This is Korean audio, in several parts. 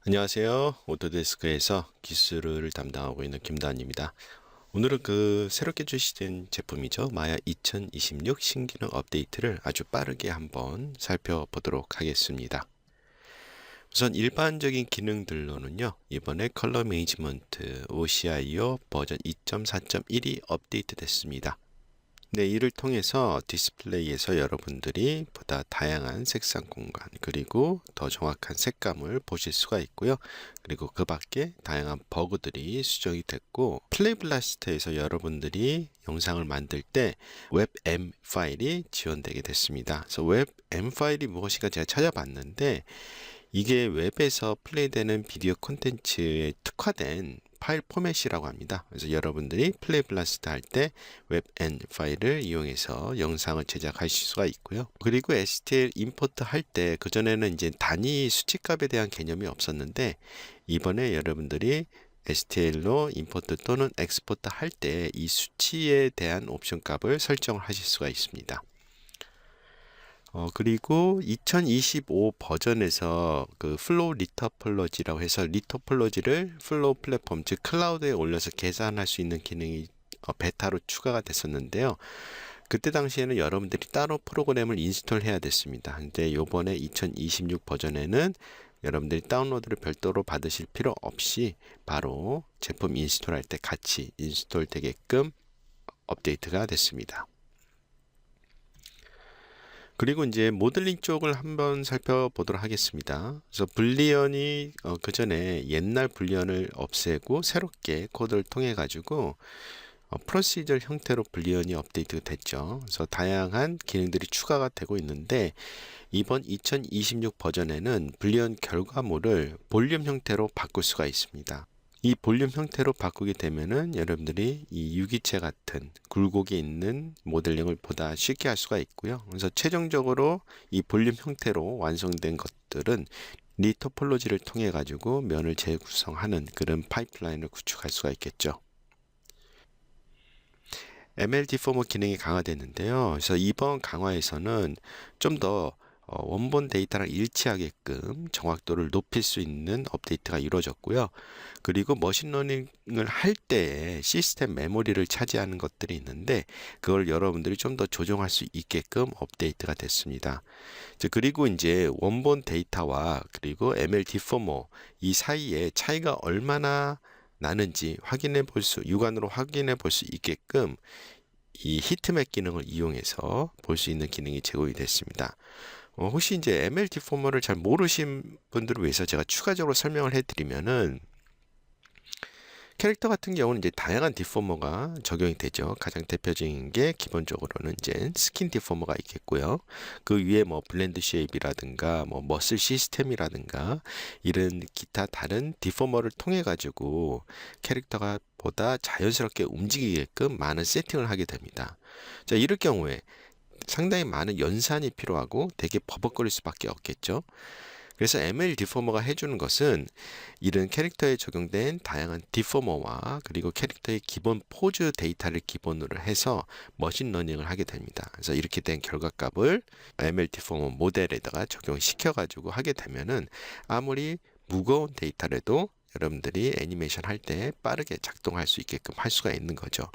안녕하세요. 오토데스크에서 기술을 담당하고 있는 김다은입니다. 오늘은 새롭게 출시된 제품이죠. 마야 2026 신기능 업데이트를 아주 빠르게 한번 살펴보도록 하겠습니다. 우선 일반적인 기능들로는요, 이번에 컬러 매니지먼트 OCIO 버전 2.4.1이 업데이트 됐습니다. 네, 이를 통해서 디스플레이에서 여러분들이 보다 다양한 색상 공간 그리고 더 정확한 색감을 보실 수가 있고요. 그리고 그 밖에 다양한 버그들이 수정이 됐고, 플레이 블라스터에서 여러분들이 영상을 만들 때 웹M 파일이 지원되게 됐습니다. 그래서 웹M 파일이 무엇인가 제가 찾아봤는데, 이게 웹에서 플레이되는 비디오 콘텐츠에 특화된 파일 포맷이라고 합니다. 그래서 여러분들이 플레이 블라스트 할 때 웹N 파일을 이용해서 영상을 제작하실 수가 있고요. 그리고 STL 임포트 할 때 그전에는 이제 단위 수치값에 대한 개념이 없었는데, 이번에 여러분들이 STL로 임포트 또는 엑스포트 할 때 이 수치에 대한 옵션 값을 설정을 하실 수가 있습니다. 그리고 2025 버전에서 그 플로우 리터폴러지라고 해서 리터폴러지를 플로우 플랫폼, 즉 클라우드에 올려서 계산할 수 있는 기능이 베타로 추가가 됐었는데요. 그때 당시에는 여러분들이 따로 프로그램을 인스톨해야 됐습니다. 근데 요번에 2026 버전에는 여러분들이 다운로드를 별도로 받으실 필요 없이 바로 제품 인스톨할 때 같이 인스톨 되게끔 업데이트가 됐습니다. 그리고 이제 모델링 쪽을 한번 살펴보도록 하겠습니다. 그래서 불리언이 그 전에 옛날 불리언을 없애고 새롭게 코드를 통해 가지고 프로시저 형태로 불리언이 업데이트가 됐죠. 그래서 다양한 기능들이 추가가 되고 있는데, 이번 2026 버전에는 불리언 결과물을 볼륨 형태로 바꿀 수가 있습니다. 이 볼륨 형태로 바꾸게 되면은 여러분들이 이 유기체 같은 굴곡이 있는 모델링을 보다 쉽게 할 수가 있고요. 그래서 최종적으로 이 볼륨 형태로 완성된 것들은 리토폴로지를 통해 가지고 면을 재구성하는 그런 파이프라인을 구축할 수가 있겠죠. ML 디포머 기능이 강화됐는데요. 그래서 이번 강화에서는 좀 더 원본 데이터랑 일치하게끔 정확도를 높일 수 있는 업데이트가 이루어졌고요. 그리고 머신러닝을 할 때에 시스템 메모리를 차지하는 것들이 있는데, 그걸 여러분들이 좀 더 조정할 수 있게끔 업데이트가 됐습니다. 그리고 이제 원본 데이터와 그리고 ML 디포머 이 사이에 차이가 얼마나 나는지 육안으로 확인해 볼 수 있게끔 이 히트맵 기능을 이용해서 볼 수 있는 기능이 제공이 됐습니다. 혹시 이제 ML 디포머를 잘 모르신 분들을 위해서 제가 추가적으로 설명을 해드리면은, 캐릭터 같은 경우는 이제 다양한 디포머가 적용이 되죠. 가장 대표적인 게 기본적으로는 이제 스킨 디포머가 있겠고요. 그 위에 뭐 블렌드 쉐입이라든가 뭐 머슬 시스템이라든가 이런 기타 다른 디포머를 통해 가지고 캐릭터가 보다 자연스럽게 움직이게끔 많은 세팅을 하게 됩니다. 자, 이럴 경우에 상당히 많은 연산이 필요하고 되게 버벅거릴 수밖에 없겠죠. 그래서 ML 디포머가 해주는 것은 이런 캐릭터에 적용된 다양한 디포머와 그리고 캐릭터의 기본 포즈 데이터를 기본으로 해서 머신러닝을 하게 됩니다. 그래서 이렇게 된 결과값을 ML 디포머 모델에다가 적용시켜 가지고 하게 되면은 아무리 무거운 데이터라도 여러분들이 애니메이션 할 때 빠르게 작동할 수 있게끔 할 수가 있는 거죠.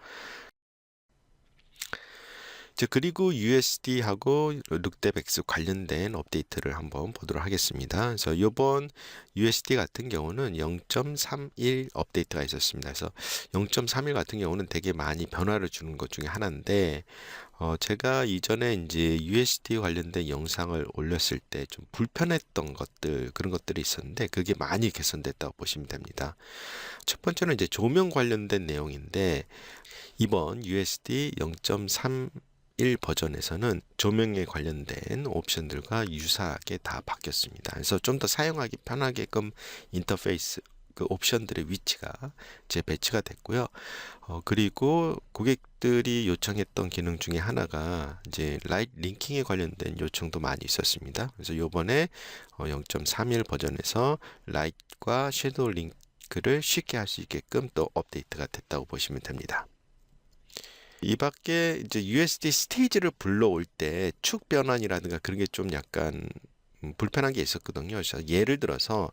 그리고 USD하고 룩데백스 관련된 업데이트를 한번 보도록 하겠습니다. 그래서 이번 USD 같은 경우는 0.31 업데이트가 있었습니다. 그래서 0.31 같은 경우는 되게 많이 변화를 주는 것 중에 하나인데, 제가 이전에 이제 USD 관련된 영상을 올렸을 때 좀 불편했던 것들, 그런 것들이 있었는데, 그게 많이 개선됐다고 보시면 됩니다. 첫 번째는 이제 조명 관련된 내용인데, 이번 USD 0.31 버전에서는 조명에 관련된 옵션들과 유사하게 다 바뀌었습니다. 그래서 좀 더 사용하기 편하게끔 인터페이스 그 옵션들의 위치가 재배치가 됐고요. 그리고 고객들이 요청했던 기능 중에 하나가 이제 라이트 링킹에 관련된 요청도 많이 있었습니다. 그래서 요번에 0.31 버전에서 라이트과 섀도우 링크를 쉽게 할 수 있게끔 또 업데이트가 됐다고 보시면 됩니다. 이 밖에 이제 USD 스테이지를 불러올 때 축 변환이라든가 그런 게 좀 약간 불편한 게 있었거든요. 그래서 예를 들어서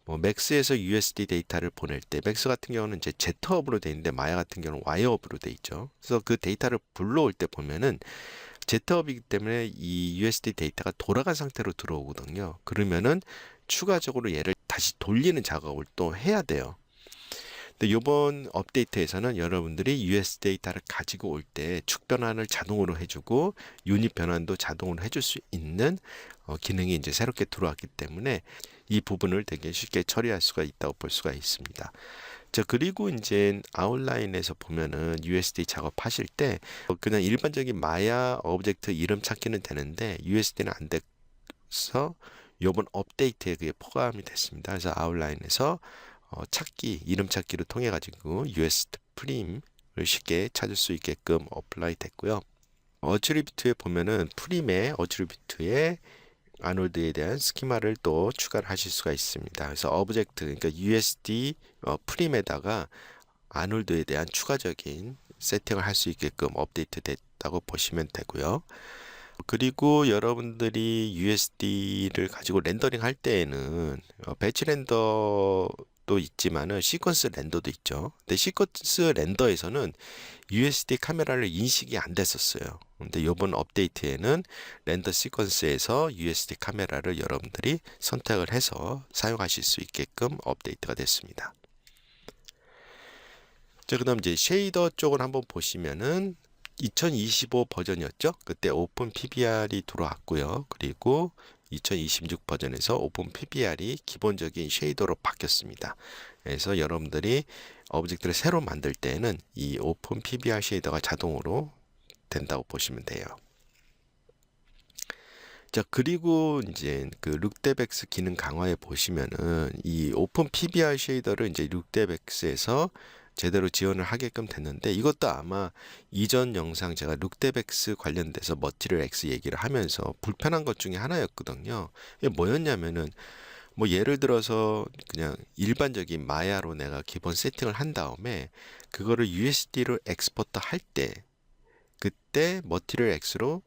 뭐 맥스에서 USD 데이터를 보낼 때 맥스 같은 경우는 이제 Z업으로 돼 있는데 마야 같은 경우는 Y업으로 돼 있죠. 그래서 그 데이터를 불러올 때 보면은 Z업이기 때문에 이 USD 데이터가 돌아간 상태로 들어오거든요. 그러면은 추가적으로 얘를 다시 돌리는 작업을 또 해야 돼요. 근데 이번 업데이트에서는 여러분들이 US 데이터를 가지고 올 때 축 변환을 자동으로 해주고 유닛 변환도 자동으로 해줄 수 있는 기능이 이제 새롭게 들어왔기 때문에 이 부분을 되게 쉽게 처리할 수가 있다고 볼 수가 있습니다. 자, 그리고 이제 아웃라인에서 보면은 USD 작업하실 때 그냥 일반적인 마야 오브젝트 이름 찾기는 되는데 USD는 안 돼서 이번 업데이트에 그게 포함이 됐습니다. 그래서 아웃라인에서 찾기, 이름 찾기를 통해 가지고 USD 프림을 쉽게 찾을 수 있게끔 어플라이 됐고요. 어트리뷰트에 보면은 프림의 어트리뷰트에 아놀드에 대한 스키마를 또 추가를 하실 수가 있습니다. 그래서 오브젝트, 그러니까 USD 프림에다가 아놀드에 대한 추가적인 세팅을 할 수 있게끔 업데이트 됐다고 보시면 되고요. 그리고 여러분들이 USD를 가지고 렌더링 할 때에는 배치 렌더도 있지만은 시퀀스 렌더도 있죠. 근데 시퀀스 렌더에서는 USD 카메라를 인식이 안 됐었어요. 근데 이번 업데이트에는 렌더 시퀀스에서 USD 카메라를 여러분들이 선택을 해서 사용하실 수 있게끔 업데이트가 됐습니다. 자, 그다음 이제 쉐이더 쪽을 한번 보시면은 2025 버전이었죠. 그때 오픈 PBR이 들어왔고요. 그리고 2026 버전에서 오픈 PBR이 기본적인 쉐이더로 바뀌었습니다. 그래서 여러분들이 오브젝트를 새로 만들 때는 이 오픈 PBR 쉐이더가 자동으로 된다고 보시면 돼요. 자, 그리고 이제 그 룩데벡스 기능 강화에 보시면은 이 오픈 PBR 쉐이더를 이제 룩데벡스에서 제대로 지원을 하게끔 됐는데 이것도 아마 이전 영상 제가 룩데벡스 관련돼서 머티리얼 X 얘기를 하면서 불편한 것 중에 하나였거든요. 이게 뭐였냐면은 뭐 예를 들어서 그냥 일반적인 마야로 내가 기본 세팅을 한 다음에 그거를 USD로 엑스포트 할 때 그때 머티리얼 X로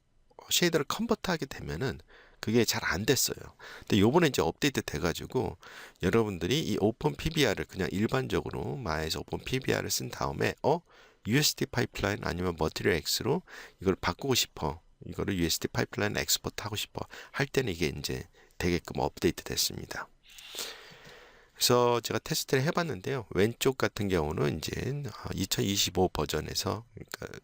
쉐이더를 컨버트 하게 되면은 그게 잘 안 됐어요. 근데 요번에 이제 업데이트 돼가지고 여러분들이 이 오픈 PBR을 그냥 일반적으로 마야에서 오픈 PBR을 쓴 다음에 USD 파이프라인 아니면 머티리얼 X로 이걸 바꾸고 싶어. 이거를 USD 파이프라인 엑스포트 하고 싶어. 할 때는 이게 이제 되게끔 업데이트 됐습니다. 그래서 제가 테스트를 해봤는데요. 왼쪽 같은 경우는 이제 2025 버전에서 그러니까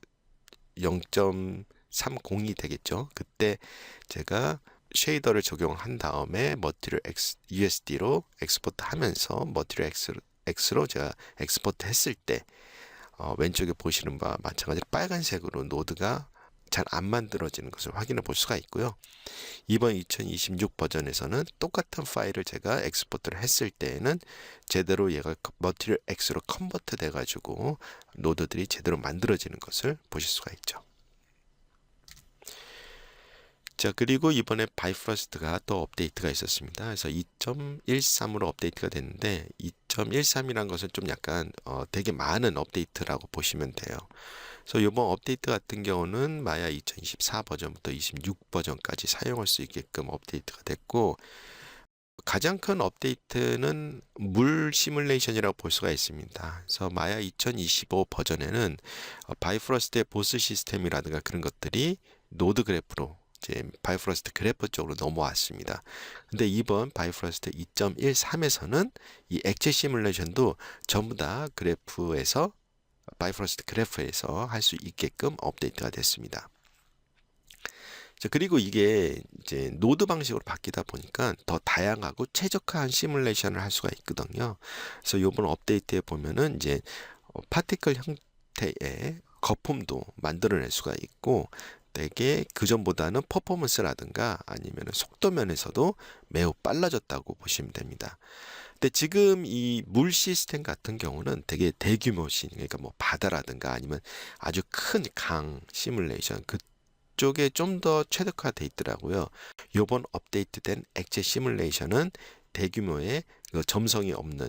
0.30이 되겠죠. 그때 제가 쉐이더를 적용한 다음에 머티리얼 USD로 엑스포트 하면서 머티리얼 X로 제가 엑스포트 했을 때 왼쪽에 보시는 바와 마찬가지로 빨간색으로 노드가 잘 안 만들어지는 것을 확인해 볼 수가 있고요. 이번 2026 버전에서는 똑같은 파일을 제가 엑스포트를 했을 때에는 제대로 얘가 머티리얼 X로 컨버트 돼 가지고 노드들이 제대로 만들어지는 것을 보실 수가 있죠. 자, 그리고 이번에 바이프러스트가 또 업데이트가 있었습니다. 그래서 2.13으로 업데이트가 됐는데 2.13이란 것은 좀 약간 되게 많은 업데이트라고 보시면 돼요. 그래서 이번 업데이트 같은 경우는 마야 2024 버전부터 26 버전까지 사용할 수 있게끔 업데이트가 됐고 가장 큰 업데이트는 물 시뮬레이션이라고 볼 수가 있습니다. 그래서 마야 2025 버전에는 바이프러스트의 보스 시스템이라든가 그런 것들이 노드 그래프로 이제 바이프러스트 그래프 쪽으로 넘어왔습니다. 근데 이번 바이프러스트 2.13에서는 이 액체 시뮬레이션도 전부 다 그래프에서 바이프러스트 그래프에서 할 수 있게끔 업데이트가 됐습니다. 자, 그리고 이게 이제 노드 방식으로 바뀌다 보니까 더 다양하고 최적화한 시뮬레이션을 할 수가 있거든요. 그래서 이번 업데이트에 보면은 이제 파티클 형태의 거품도 만들어낼 수가 있고 되게 그전보다는 퍼포먼스라든가 아니면 속도 면에서도 매우 빨라졌다고 보시면 됩니다. 근데 지금 이 물 시스템 같은 경우는 되게 대규모 시, 그러니까 뭐 바다라든가 아니면 아주 큰 강 시뮬레이션 그쪽에 좀 더 최적화돼 있더라고요. 요번 업데이트된 액체 시뮬레이션은 대규모의 점성이 없는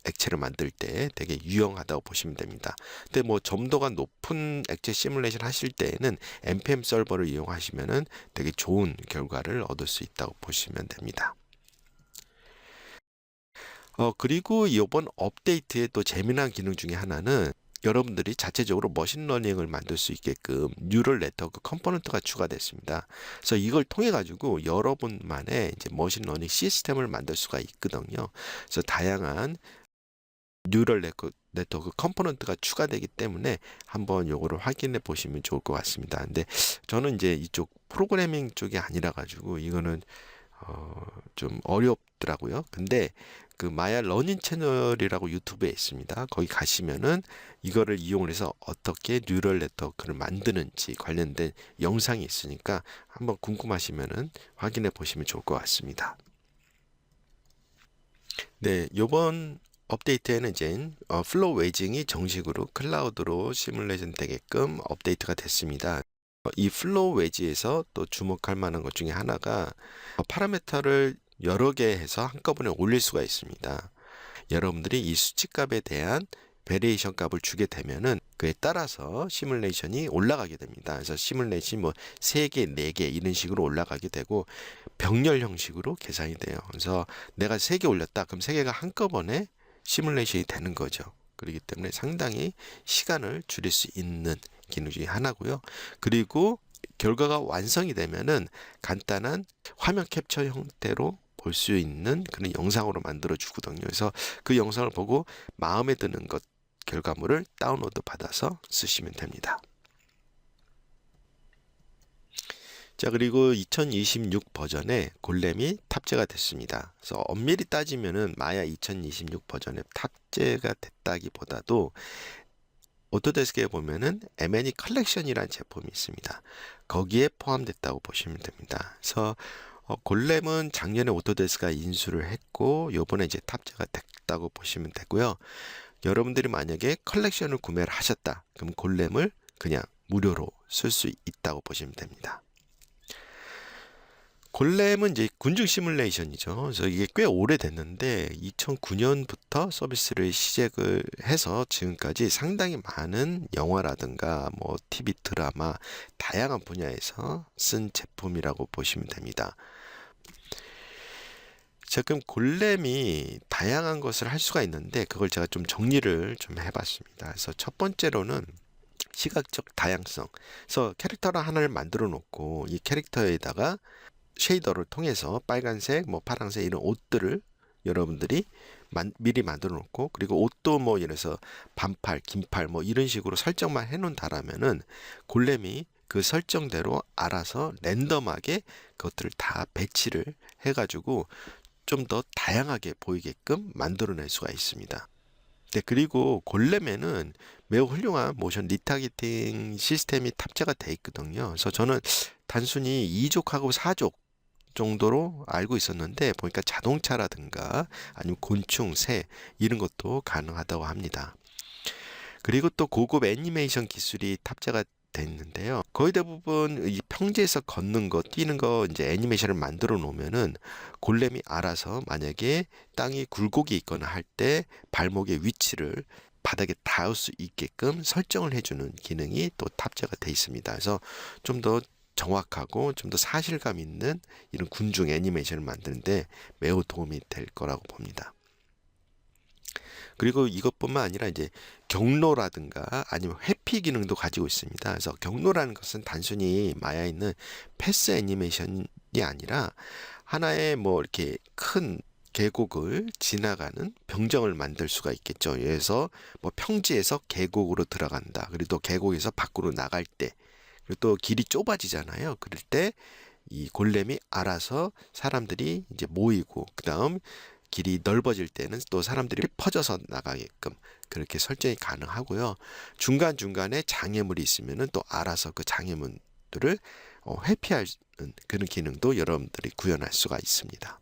액체를 만들 때 되게 유용하다고 보시면 됩니다. 근데 뭐 점도가 높은 액체 시뮬레이션 하실 때에는 npm 서버를 이용하시면은 되게 좋은 결과를 얻을 수 있다고 보시면 됩니다. 그리고 이번 업데이트의 또 재미난 기능 중에 하나는 여러분들이 자체적으로 머신러닝을 만들 수 있게끔 뉴럴 네트워크 컴포넌트가 추가됐습니다. 그래서 이걸 통해 가지고 여러분만의 이제 머신러닝 시스템을 만들 수가 있거든요. 그래서 다양한 뉴럴 네트워크 컴포넌트가 추가되기 때문에 한번 요거를 확인해 보시면 좋을 것 같습니다. 근데 저는 이제 이쪽 프로그래밍 쪽이 아니라 가지고 이거는 좀 어렵더라고요. 근데 그 마야 러닝 채널이라고 유튜브에 있습니다. 거기 가시면은 이거를 이용을 해서 어떻게 뉴럴 네트워크를 만드는지 관련된 영상이 있으니까 한번 궁금하시면은 확인해 보시면 좋을 것 같습니다. 네, 요번 업데이트에는 이제 플로우 웨이징이 정식으로 클라우드로 시뮬레이션 되게끔 업데이트가 됐습니다. 이 플로우 웨지에서 또 주목할 만한 것 중에 하나가 파라미터를 여러 개 해서 한꺼번에 올릴 수가 있습니다. 여러분들이 이 수치값에 대한 베리에이션 값을 주게 되면은 그에 따라서 시뮬레이션이 올라가게 됩니다. 그래서 시뮬레이션이 뭐 3개, 4개 이런 식으로 올라가게 되고 병렬 형식으로 계산이 돼요. 그래서 내가 3개 올렸다. 그럼 3개가 한꺼번에 시뮬레이션이 되는 거죠. 그렇기 때문에 상당히 시간을 줄일 수 있는 기능 중에 하나고요. 그리고 결과가 완성이 되면은 간단한 화면 캡처 형태로 볼 수 있는 그런 영상으로 만들어 주거든요. 그래서 그 영상을 보고 마음에 드는 것 결과물을 다운로드 받아서 쓰시면 됩니다. 자, 그리고 2026 버전에 골렘이 탑재가 됐습니다. 그래서 엄밀히 따지면은 마야 2026 버전에 탑재가 됐다기보다도 오토데스크에 보면은 M&E 컬렉션이라는 제품이 있습니다. 거기에 포함됐다고 보시면 됩니다. 그래서 골렘은 작년에 오토데스크가 인수를 했고 요번에 이제 탑재가 됐다고 보시면 되고요. 여러분들이 만약에 컬렉션을 구매를 하셨다. 그럼 골렘을 그냥 무료로 쓸 수 있다고 보시면 됩니다. 골렘은 이제 군중 시뮬레이션이죠. 그래서 이게 꽤 오래됐는데 2009년부터 서비스를 시작을 해서 지금까지 상당히 많은 영화라든가 뭐 TV 드라마 다양한 분야에서 쓴 제품이라고 보시면 됩니다. 자, 그럼 골렘이 다양한 것을 할 수가 있는데 그걸 제가 좀 정리를 좀 해봤습니다. 그래서 첫 번째로는 시각적 다양성. 그래서 캐릭터를 하나를 만들어 놓고 이 캐릭터에다가 쉐이더를 통해서 빨간색, 뭐 파란색 이런 옷들을 여러분들이 미리 만들어 놓고 그리고 옷도 뭐 예를 들어서 반팔, 긴팔 뭐 이런 식으로 설정만 해 놓는다라면은 골렘이 그 설정대로 알아서 랜덤하게 그것들을 다 배치를 해가지고 좀 더 다양하게 보이게끔 만들어낼 수가 있습니다. 네, 그리고 골렘에는 매우 훌륭한 모션 리타겟팅 시스템이 탑재가 되어 있거든요. 그래서 저는 단순히 2족하고 4족 정도로 알고 있었는데 보니까 자동차라든가 아니면 곤충, 새 이런 것도 가능하다고 합니다. 그리고 또 고급 애니메이션 기술이 탑재가 됐는데요. 거의 대부분 이 평지에서 걷는 거, 뛰는 거 이제 애니메이션을 만들어 놓으면은 골렘이 알아서 만약에 땅이 굴곡이 있거나 할 때 발목의 위치를 바닥에 닿을 수 있게끔 설정을 해주는 기능이 또 탑재가 돼 있습니다. 그래서 좀 더 정확하고 좀 더 사실감 있는 이런 군중 애니메이션을 만드는데 매우 도움이 될 거라고 봅니다. 그리고 이것뿐만 아니라 이제 경로라든가 아니면 회피 기능도 가지고 있습니다. 그래서 경로라는 것은 단순히 마야에 있는 패스 애니메이션이 아니라 하나의 뭐 이렇게 큰 계곡을 지나가는 병정을 만들 수가 있겠죠. 그래서 뭐 평지에서 계곡으로 들어간다. 그리고 또 계곡에서 밖으로 나갈 때, 그리고 또 길이 좁아지잖아요. 그럴 때 이 골렘이 알아서 사람들이 이제 모이고 그다음 길이 넓어질 때는 또 사람들이 퍼져서 나가게끔 그렇게 설정이 가능하고요. 중간중간에 장애물이 있으면은 또 알아서 그 장애물들을 회피하는 그런 기능도 여러분들이 구현할 수가 있습니다.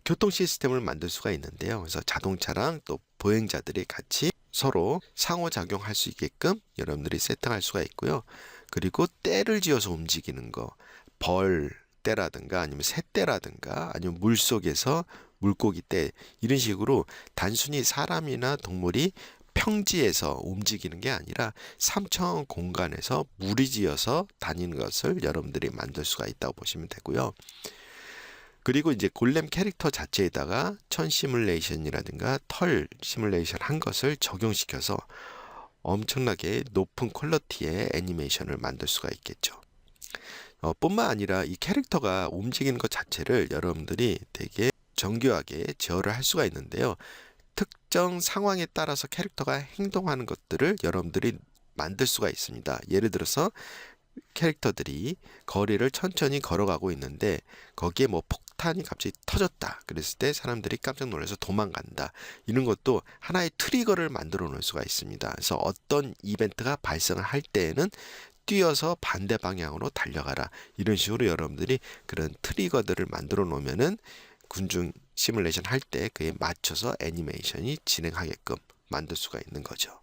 교통 시스템을 만들 수가 있는데요. 그래서 자동차랑 또 보행자들이 같이 서로 상호작용할 수 있게끔 여러분들이 세팅할 수가 있고요. 그리고 때를 지어서 움직이는 거, 벌 때라든가 아니면 새때라든가 아니면 물속에서 물고기 때 이런 식으로 단순히 사람이나 동물이 평지에서 움직이는 게 아니라 3차원 공간에서 무리지어서 다니는 것을 여러분들이 만들 수가 있다고 보시면 되고요. 그리고 이제 골렘 캐릭터 자체에다가 천 시뮬레이션이라든가 털 시뮬레이션 한 것을 적용시켜서 엄청나게 높은 퀄리티의 애니메이션을 만들 수가 있겠죠. 뿐만 아니라 이 캐릭터가 움직이는 것 자체를 여러분들이 되게 정교하게 제어를 할 수가 있는데요. 특정 상황에 따라서 캐릭터가 행동하는 것들을 여러분들이 만들 수가 있습니다. 예를 들어서 캐릭터들이 거리를 천천히 걸어가고 있는데 거기에 뭐 폭탄이 갑자기 터졌다 그랬을 때 사람들이 깜짝 놀라서 도망간다, 이런 것도 하나의 트리거를 만들어 놓을 수가 있습니다. 그래서 어떤 이벤트가 발생을 할 때에는 뛰어서 반대 방향으로 달려가라, 이런 식으로 여러분들이 그런 트리거들을 만들어 놓으면은 군중 시뮬레이션 할 때 그에 맞춰서 애니메이션이 진행하게끔 만들 수가 있는 거죠.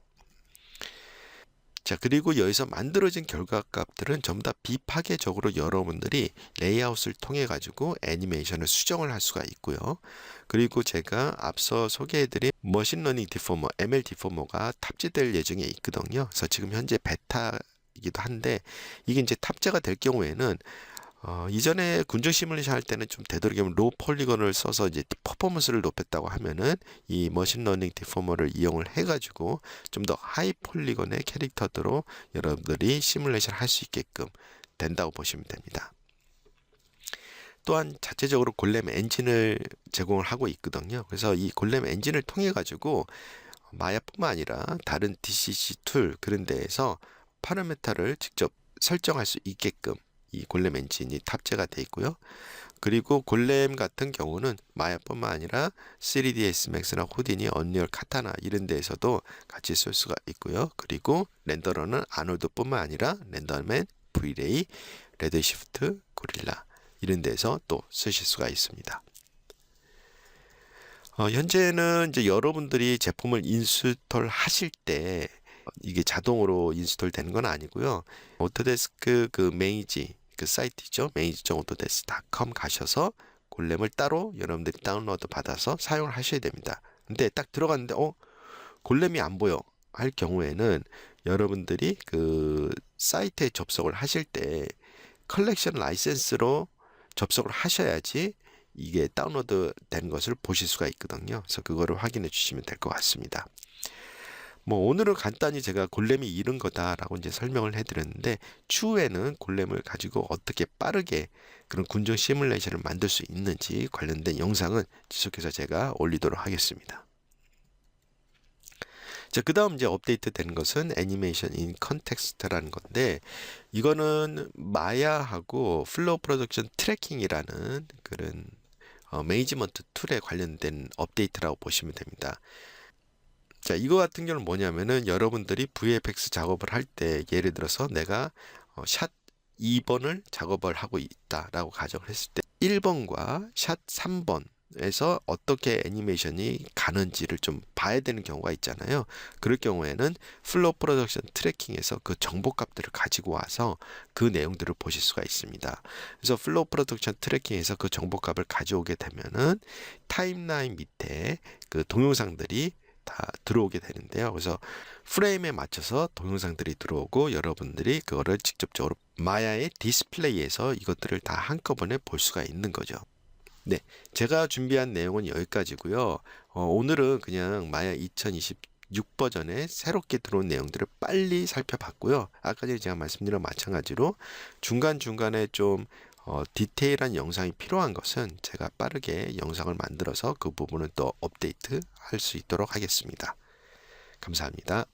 자, 그리고 여기서 만들어진 결과값들은 전부 다 비파괴적으로 여러분들이 레이아웃을 통해 가지고 애니메이션을 수정을 할 수가 있고요. 그리고 제가 앞서 소개해드린 머신러닝 디포머, ML 디포머가 탑재될 예정에 있거든요. 그래서 지금 현재 베타이기도 한데 이게 이제 탑재가 될 경우에는 이전에 군중 시뮬레이션 할 때는 좀 되도록이면 로우 폴리건을 써서 이제 퍼포먼스를 높였다고 하면은 이 머신러닝 디포머를 이용을 해가지고 좀 더 하이 폴리건의 캐릭터들로 여러분들이 시뮬레이션 할 수 있게끔 된다고 보시면 됩니다. 또한 자체적으로 골렘 엔진을 제공을 하고 있거든요. 그래서 이 골렘 엔진을 통해 가지고 마야뿐만 아니라 다른 DCC 툴 그런 데에서 파라미터를 직접 설정할 수 있게끔 이 골렘 엔진이 탑재가 되어 있고요. 그리고 골렘 같은 경우는 마야뿐만 아니라 3ds max나 호디니, 언리얼 카타나 이런 데에서도 같이 쓸 수가 있고요. 그리고 렌더러는 아놀드뿐만 아니라 렌더맨, 브이레이, 레드시프트, 고릴라 이런 데에서 또 쓰실 수가 있습니다. 현재는 이제 여러분들이 제품을 인스톨 하실 때 이게 자동으로 인스톨 되는 건 아니고요. 오토데스크 그 메이지 그 사이트죠. manage.autodesk.com 가셔서 골렘을 따로 여러분들이 다운로드 받아서 사용을 하셔야 됩니다. 근데 딱 들어갔는데 골렘이 안 보여 할 경우에는 여러분들이 그 사이트에 접속을 하실 때 컬렉션 라이센스로 접속을 하셔야지 이게 다운로드 된 것을 보실 수가 있거든요. 그래서 그거를 확인해 주시면 될 것 같습니다. 뭐 오늘은 간단히 제가 골렘이 이런 거다라고 이제 설명을 해드렸는데 추후에는 골렘을 가지고 어떻게 빠르게 그런 군중 시뮬레이션을 만들 수 있는지 관련된 영상은 지속해서 제가 올리도록 하겠습니다. 자, 그 다음 이제 업데이트 된 것은 애니메이션 인 컨텍스트라는 건데 이거는 마야하고 플로우 프로덕션 트래킹이라는 그런 매니지먼트 툴에 관련된 업데이트라고 보시면 됩니다. 자, 이거 같은 경우는 뭐냐면은 여러분들이 VFX 작업을 할 때 예를 들어서 내가 샷 2번을 작업을 하고 있다라고 가정을 했을 때 1번과 샷 3번에서 어떻게 애니메이션이 가는지를 좀 봐야 되는 경우가 있잖아요. 그럴 경우에는 플로우 프로덕션 트래킹에서 그 정보 값들을 가지고 와서 그 내용들을 보실 수가 있습니다. 그래서 플로우 프로덕션 트래킹에서 그 정보 값을 가져오게 되면은 타임라인 밑에 그 동영상들이 다 들어오게 되는데요. 그래서 프레임에 맞춰서 동영상들이 들어오고 여러분들이 그거를 직접적으로 마야의 디스플레이에서 이것들을 다 한꺼번에 볼 수가 있는 거죠. 네, 제가 준비한 내용은 여기까지고요. 오늘은 그냥 마야 2026 버전에 새롭게 들어온 내용들을 빨리 살펴봤고요. 아까 전에 제가 말씀드린 마찬가지로 중간중간에 좀 디테일한 영상이 필요한 것은 제가 빠르게 영상을 만들어서 그 부분을 또 업데이트 할 수 있도록 하겠습니다. 감사합니다.